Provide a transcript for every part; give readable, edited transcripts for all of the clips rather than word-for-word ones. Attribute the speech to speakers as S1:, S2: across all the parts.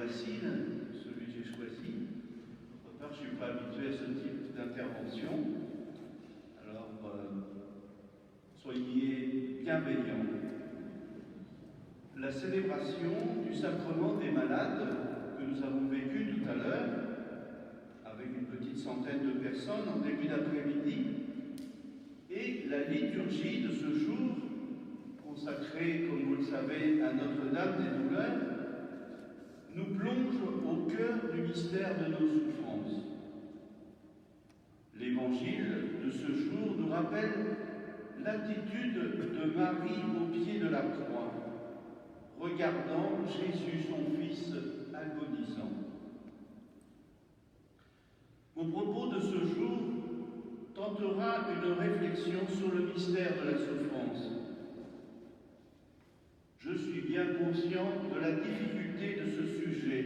S1: récit, celui que j'ai choisi. D'autre part, je ne suis pas habitué à ce type d'intervention. Alors, soyez bienveillants. La célébration du sacrement des malades que nous avons vécu tout à l'heure, avec une petite centaine de personnes en début d'après-midi, et la liturgie de ce jour, consacrée, comme vous le savez, à Notre-Dame des Douleurs, nous plonge au cœur du mystère de nos souffrances. L'évangile de ce jour nous rappelle l'attitude de Marie au pied de la croix, regardant Jésus, son Fils, agonisant. Mon propos de ce jour tentera une réflexion sur le mystère de la souffrance. Je suis bien conscient de la difficulté de ce sujet.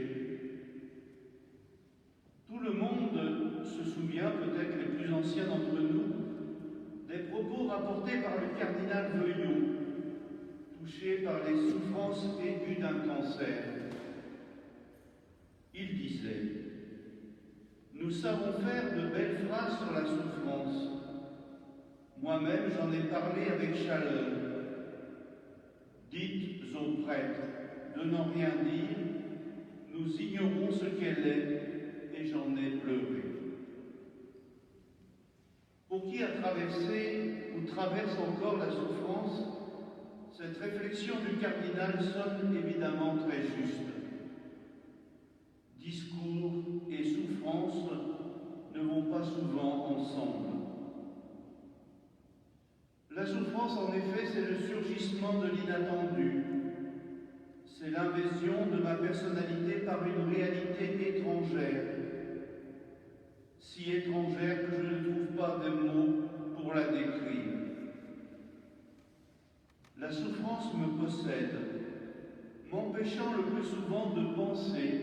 S1: Tout le monde se souvient, peut-être les plus anciens d'entre nous, des propos rapportés par le cardinal Veuillot, touché par les souffrances aiguës d'un cancer. Il disait « Nous savons faire de belles phrases sur la souffrance. Moi-même, j'en ai parlé avec chaleur. Dites aux prêtres de n'en rien dire, nous ignorons ce qu'elle est, et j'en ai pleuré. » Pour qui a traversé ou traverse encore la souffrance, cette réflexion du cardinal sonne évidemment très juste. Discours et souffrance ne vont pas souvent ensemble. La souffrance, en effet, c'est le surgissement de l'inattendu. C'est l'invasion de ma personnalité par une réalité étrangère, si étrangère que je ne trouve pas de mots pour la décrire. La souffrance me possède, m'empêchant le plus souvent de penser,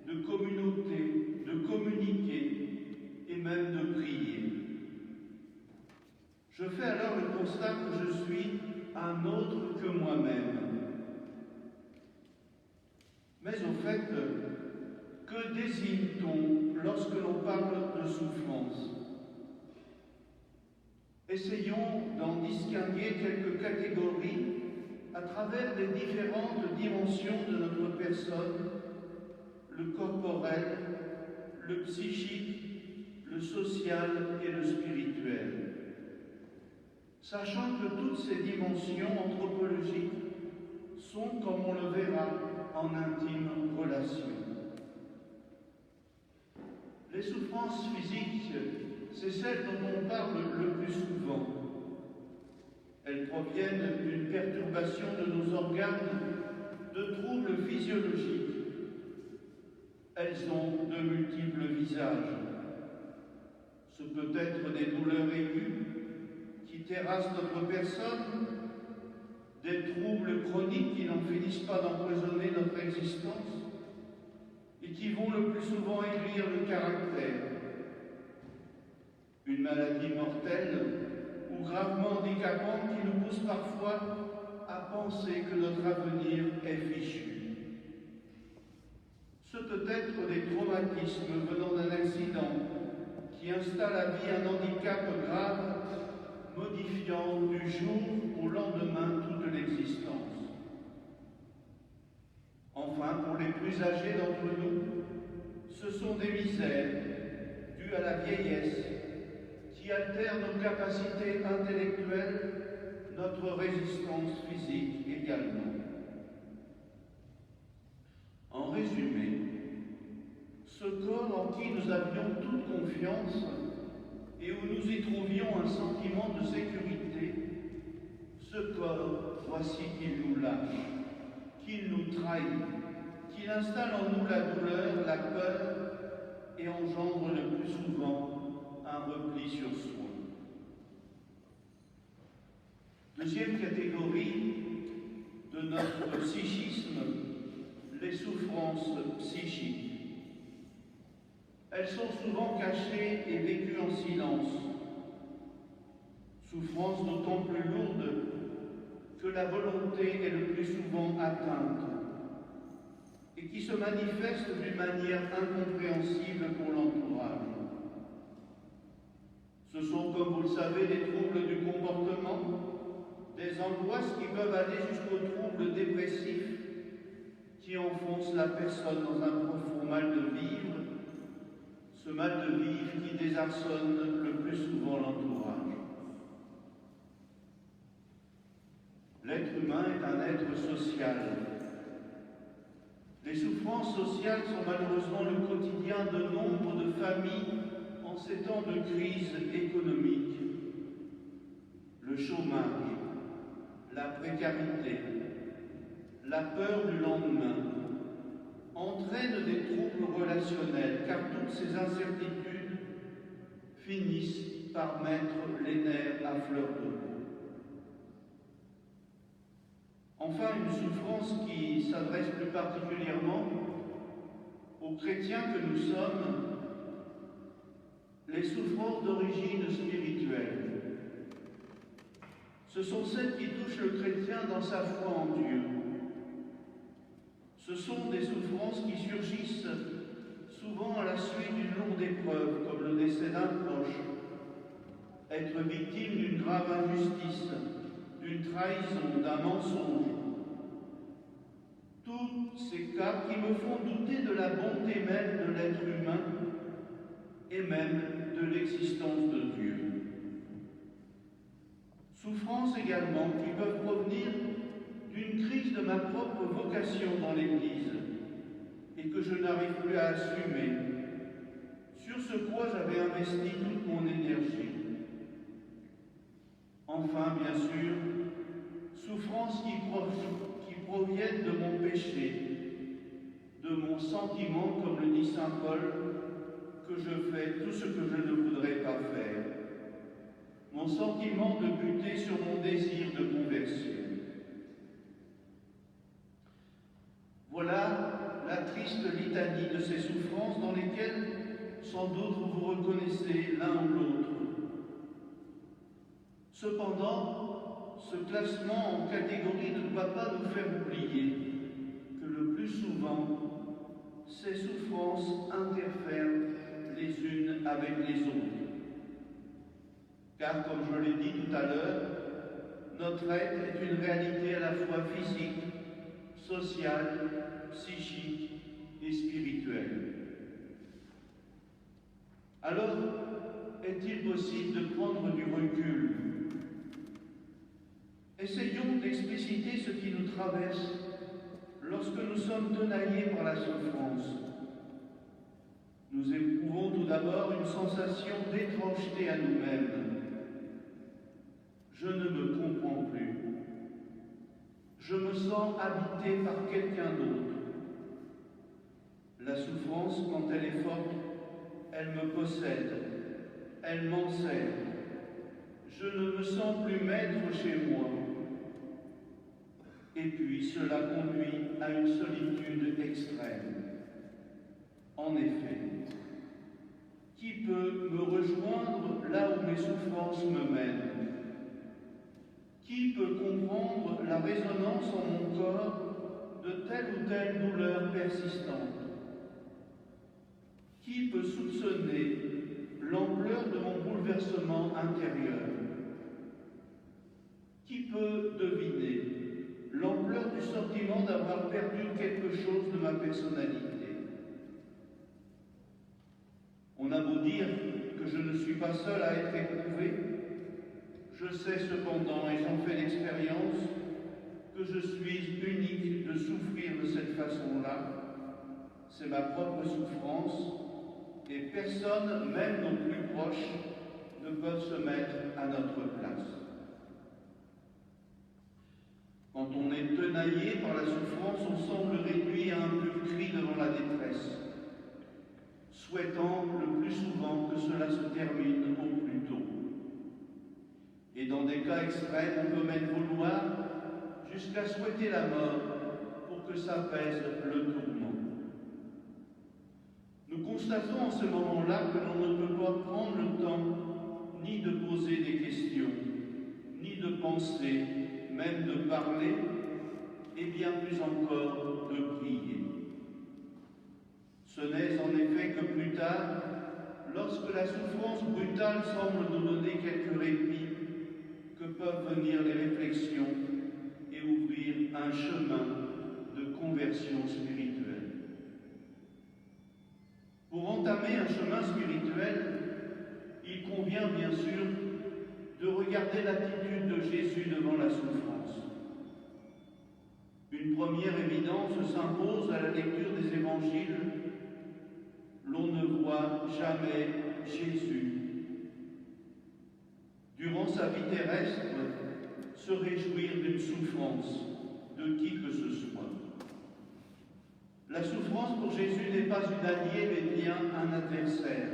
S1: de communauter, de communiquer et même de prier. Je fais alors le constat que je suis un autre que moi-même. Mais au fait, que désigne-t-on lorsque l'on parle de souffrance? Essayons d'en distinguer quelques catégories à travers les différentes dimensions de notre personne, le corporel, le psychique, le social et le spirituel. Sachant que toutes ces dimensions anthropologiques sont, comme on le verra, en intime relation. Les souffrances physiques, c'est celles dont on parle le plus souvent. Elles proviennent d'une perturbation de nos organes, de troubles physiologiques. Elles ont de multiples visages. Ce peut être des douleurs aiguës qui terrassent notre personne, des troubles chroniques qui n'en finissent pas d'empoisonner notre existence et qui vont le plus souvent aigrir le caractère. Une maladie mortelle ou gravement handicapante qui nous pousse parfois à penser que notre avenir est fichu. Ce peut être des traumatismes venant d'un accident qui installe à vie un handicap grave, modifiant du jour au lendemain toute l'existence. Enfin, pour les plus âgés d'entre nous, ce sont des misères dues à la vieillesse qui altèrent nos capacités intellectuelles, notre résistance physique également. En résumé, ce corps en qui nous avions toute confiance et où nous y trouvions un sentiment de sécurité, ce corps, voici qu'il nous lâche, qu'il nous trahit, qu'il installe en nous la douleur, la peur et engendre le plus souvent un repli sur soi. Deuxième catégorie de notre psychisme, les souffrances psychiques. Elles sont souvent cachées et vécues en silence. Souffrances d'autant plus lourdes que la volonté est le plus souvent atteinte. et qui se manifestent d'une manière incompréhensible pour l'entourage. Ce sont, comme vous le savez, des troubles du comportement, des angoisses qui peuvent aller jusqu'aux troubles dépressifs qui enfoncent la personne dans un profond mal de vivre, ce mal de vivre qui désarçonne le plus souvent l'entourage. L'être humain est un être social. Les souffrances sociales sont malheureusement le quotidien de nombre de familles en ces temps de crise économique. Le chômage, la précarité, la peur du lendemain entraînent des troubles relationnels, car toutes ces incertitudes finissent par mettre les nerfs à fleur de peau. Enfin, une souffrance qui s'adresse plus particulièrement aux chrétiens que nous sommes, les souffrances d'origine spirituelle. Ce sont celles qui touchent le chrétien dans sa foi en Dieu. Ce sont des souffrances qui surgissent souvent à la suite d'une lourde épreuve, comme le décès d'un proche, être victime d'une grave injustice, d'une trahison, d'un mensonge. Tous ces cas qui me font douter de la bonté même de l'être humain et même de l'existence de Dieu. Souffrances également qui peuvent provenir d'une crise de ma propre vocation dans l'Église et que je n'arrive plus à assumer, sur ce quoi j'avais investi toute mon énergie. Enfin, bien sûr, souffrances qui proviennent de mon péché, de mon sentiment, comme le dit saint Paul, que je fais tout ce que je ne voudrais pas faire. Mon sentiment de buter sur mon désir de conversion. Voilà la triste litanie de ces souffrances dans lesquelles sans doute vous vous reconnaissez l'un ou l'autre. Cependant, ce classement en catégories ne doit pas nous faire oublier que le plus souvent, ces souffrances interfèrent les unes avec les autres. Car, comme je l'ai dit tout à l'heure, notre être est une réalité à la fois physique, sociale, psychique et spirituelle. Alors, est-il possible de prendre du recul? Essayons d'expliciter ce qui nous traverse lorsque nous sommes tenaillés par la souffrance. Nous éprouvons tout d'abord une sensation d'étrangeté à nous-mêmes. Je ne me comprends plus. Je me sens habité par quelqu'un d'autre. La souffrance, quand elle est forte, elle me possède, elle m'enserre. Je ne me sens plus maître chez moi. Et puis cela conduit à une solitude extrême. En effet, qui peut me rejoindre là où mes souffrances me mènent? Qui peut comprendre la résonance en mon corps de telle ou telle douleur persistante? Qui peut soupçonner l'ampleur de mon bouleversement intérieur? Qui peut deviner l'ampleur du sentiment d'avoir perdu quelque chose de ma personnalité? On a beau dire que je ne suis pas seul à être éprouvé, je sais cependant, et j'en fais l'expérience, que je suis unique de souffrir de cette façon-là. C'est ma propre souffrance, et personne, même nos plus proches, ne peuvent se mettre à notre place. Quand on est tenaillé par la souffrance, on semble réduit à un pur cri devant la détresse, souhaitant le plus souvent que cela se termine au plus tôt. Et dans des cas extrêmes, on peut même vouloir jusqu'à souhaiter la mort pour que s'apaise le tourment. Nous constatons en ce moment-là que l'on ne peut pas prendre le temps ni de poser des questions, ni de penser, même de parler, et bien plus encore de prier. Ce n'est en effet que plus tard, lorsque la souffrance brutale semble nous donner quelques répits, que peuvent venir les réflexions et ouvrir un chemin de conversion spirituelle. Pour entamer un chemin spirituel, il convient bien sûr de regarder l'attitude de Jésus devant la souffrance. Une première évidence s'impose à la lecture des évangiles. L'on ne voit jamais Jésus, durant sa vie terrestre, se réjouir d'une souffrance de qui que ce soit. La souffrance pour Jésus n'est pas une alliée, mais bien un adversaire.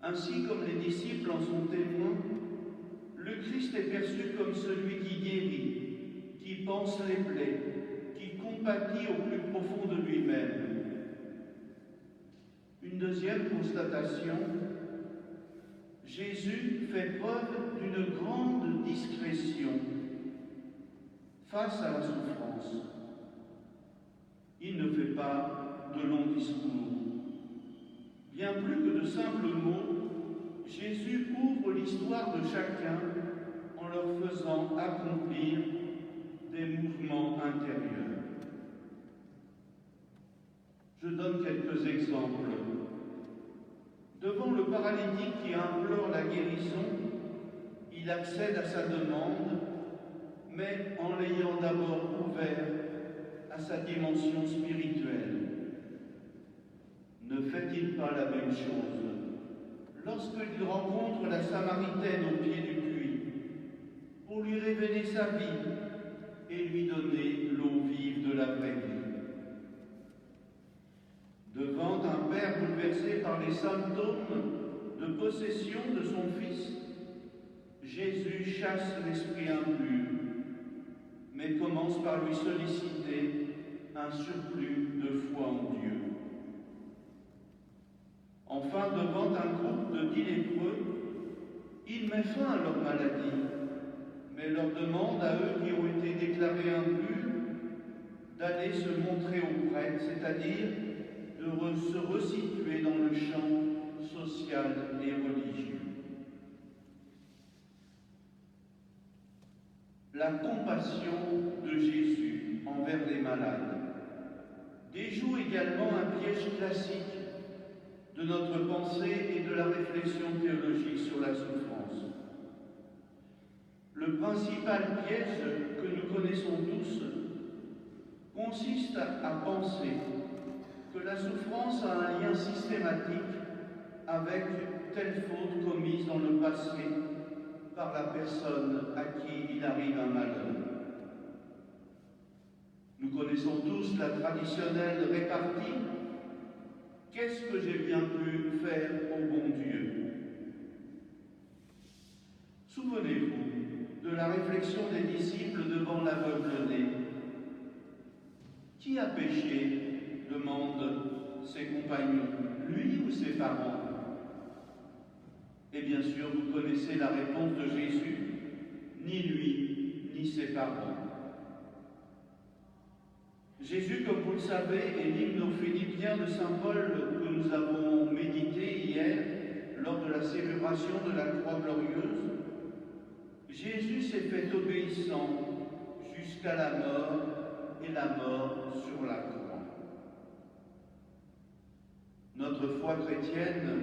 S1: Ainsi, comme les disciples en sont témoins, le Christ est perçu comme celui qui guérit, qui panse les plaies, qui compatit au plus profond de lui-même. Une deuxième constatation, Jésus fait preuve d'une grande discrétion face à la souffrance. Il ne fait pas de longs discours. Bien plus que de simples mots, Jésus ouvre l'histoire de chacun en leur faisant accomplir des mouvements intérieurs. Je donne quelques exemples. Devant le paralytique qui implore la guérison, il accède à sa demande, mais en l'ayant d'abord ouvert à sa dimension spirituelle. Ne fait-il pas la même chose lorsqu'il rencontre la Samaritaine au pied du puits pour lui révéler sa vie et lui donner l'eau vive de la vraie vie? Devant un père bouleversé par les symptômes de possession de son fils, Jésus chasse l'esprit impur, mais commence par lui solliciter un surplus de foi en Dieu. Enfin, devant un groupe de 10 lépreux, il met fin à leur maladie, mais leur demande à eux qui ont été déclarés impurs d'aller se montrer aux prêtres, c'est-à-dire de se resituer dans le champ social et religieux. La compassion de Jésus envers les malades déjoue également un piège classique de notre pensée et de la réflexion théologique sur la souffrance. Le principal piège que nous connaissons tous consiste à penser que la souffrance a un lien systématique avec telle faute commise dans le passé par la personne à qui il arrive un malheur. Nous connaissons tous la traditionnelle répartie « Qu'est-ce que j'ai bien pu faire au bon Dieu ?» Souvenez-vous de la réflexion des disciples devant l'aveugle-né. Qui a péché demandent ses compagnons, lui ou ses parents? Et bien sûr, vous connaissez la réponse de Jésus, ni lui, ni ses parents. Jésus, comme vous le savez, est l'hymne aux Philippiens de saint Paul que nous avons médité hier lors de la célébration de la Croix glorieuse. Jésus s'est fait obéissant jusqu'à la mort et la mort sur la croix. Notre foi chrétienne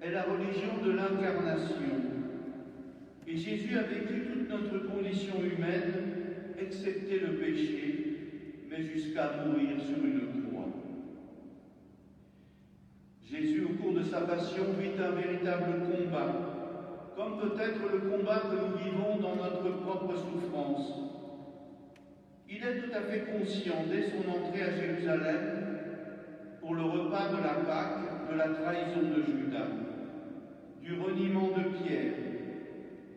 S1: est la religion de l'incarnation. Et Jésus a vécu toute notre condition humaine, excepté le péché, mais jusqu'à mourir sur une croix. Jésus, au cours de sa passion, vit un véritable combat, comme peut-être le combat que nous vivons dans notre propre souffrance. Il est tout à fait conscient, dès son entrée à Jérusalem, pour le repas de la Pâque, de la trahison de Judas, du reniement de Pierre,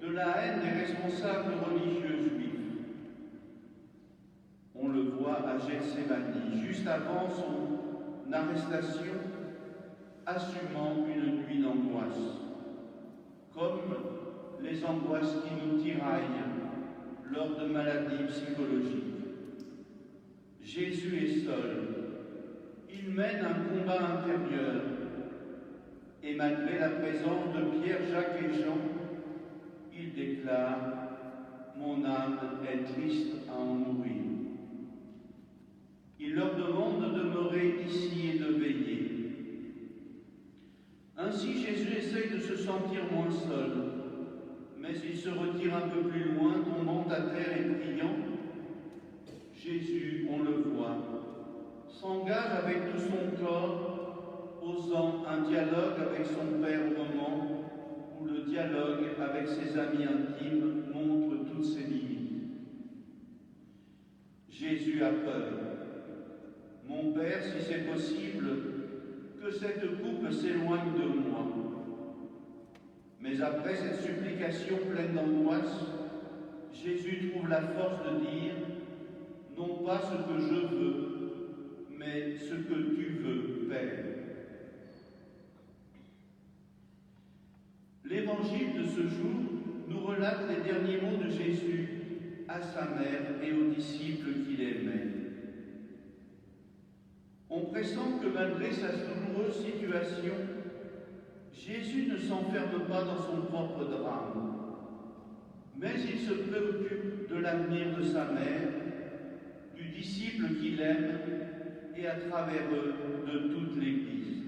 S1: de la haine des responsables religieux juifs. On le voit à Gethsémani, juste avant son arrestation, assumant une nuit d'angoisse, comme les angoisses qui nous tiraillent lors de maladies psychologiques. Jésus est seul. il mène un combat intérieur. Et malgré la présence de Pierre, Jacques et Jean, il déclare « Mon âme est triste à en mourir ». Il leur demande de demeurer ici et de veiller. Ainsi Jésus essaye de se sentir moins seul, mais il se retire un peu plus loin, tombant à terre et priant. Jésus, on le voit, s'engage avec tout son corps, osant un dialogue avec son Père au moment où le dialogue avec ses amis intimes montre toutes ses limites. Jésus a peur. Mon Père, si c'est possible, que cette coupe s'éloigne de moi. Mais après cette supplication pleine d'angoisse, Jésus trouve la force de dire « Non pas ce que je veux, mais ce que tu veux, Père. » L'évangile de ce jour nous relate les derniers mots de Jésus à sa mère et aux disciples qu'il aimait. On pressent que malgré sa douloureuse situation, Jésus ne s'enferme pas dans son propre drame, mais il se préoccupe de l'avenir de sa mère, du disciple qu'il aime et à travers eux de toute l'Église.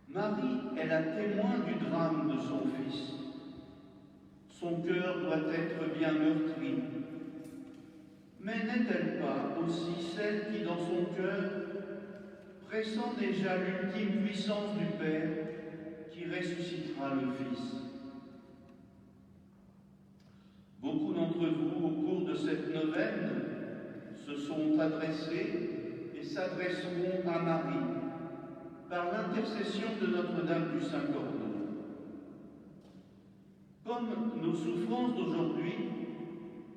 S1: Marie est la témoin du drame de son fils. Son cœur doit être bien meurtri. Mais n'est-elle pas aussi celle qui, dans son cœur, pressent déjà l'ultime puissance du Père qui ressuscitera le Fils? Beaucoup d'entre vous, au cours de cette neuvaine, se sont adressés et s'adresseront à Marie par l'intercession de Notre-Dame du Saint-Cordon. Comme nos souffrances d'aujourd'hui,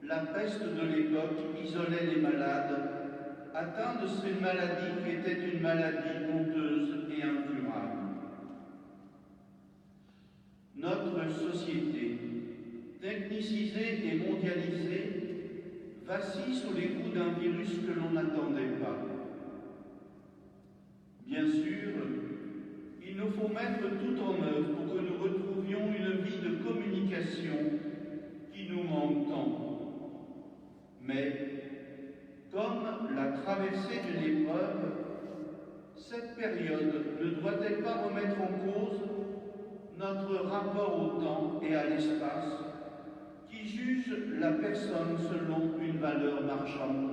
S1: la peste de l'époque isolait les malades atteints de cette maladie qui était une maladie honteuse et incurable. Notre société, technicisée et mondialisée, vacille sous les coups d'un virus que l'on n'attendait pas. Bien sûr, il nous faut mettre tout en œuvre pour que nous retrouvions une vie de communication qui nous manque tant. Mais, comme la traversée d'une épreuve, cette période ne doit-elle pas remettre en cause notre rapport au temps et à l'espace, qui juge la personne selon une valeur marchande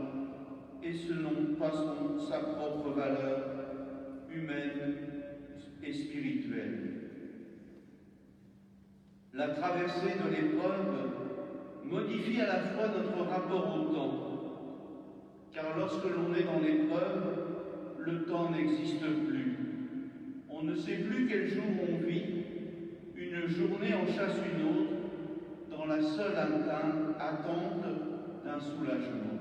S1: et selon pas sa propre valeur humaine et spirituelle. La traversée de l'épreuve modifie à la fois notre rapport au temps, car lorsque l'on est dans l'épreuve, le temps n'existe plus. On ne sait plus quel jour on vit, une journée en chasse une autre, dans la seule attente d'un soulagement.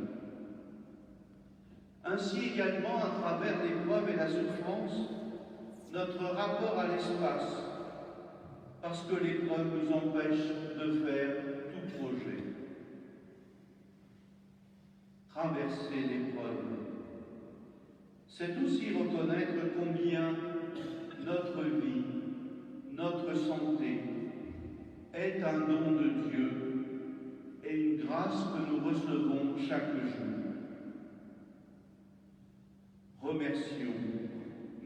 S1: Ainsi également, à travers l'épreuve et la souffrance, notre rapport à l'espace, parce que l'épreuve nous empêche de faire tout projet. Traverser l'épreuve, c'est aussi reconnaître combien notre vie, notre santé est un don de Dieu et une grâce que nous recevons chaque jour. Remercions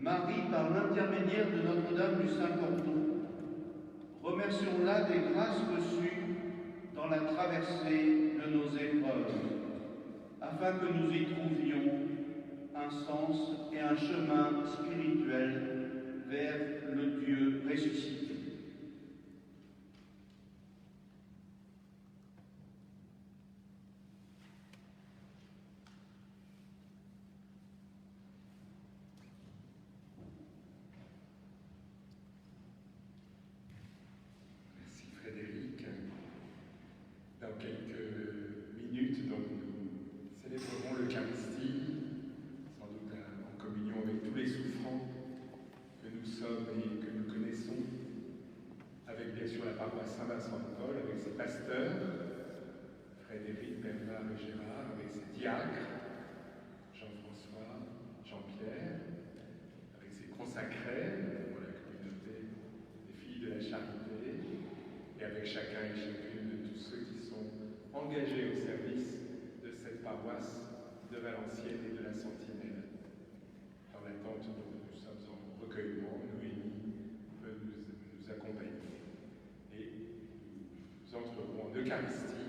S1: Marie par l'intermédiaire de Notre-Dame du Saint-Cordon. Remercions-la des grâces reçues dans la traversée de nos épreuves, afin que nous y trouvions un sens et un chemin spirituel vers le Dieu ressuscité.
S2: Merci Frédéric. Dans quelques minutes, donc, nous célébrerons l'Eucharistie, sans doute en communion avec tous les souffrants que nous sommes et que nous connaissons, avec bien sûr la paroisse Saint-Vincent-de-Paul, avec ses pasteurs, Frédéric, Bernard et Gérard, avec ses diacres, charité, et avec chacun et chacune de tous ceux qui sont engagés au service de cette paroisse de Valenciennes et de la Sentinelle. Dans l'attente dont nous sommes en recueillement, Noémie peut nous accompagner. Et nous entrerons en Eucharistie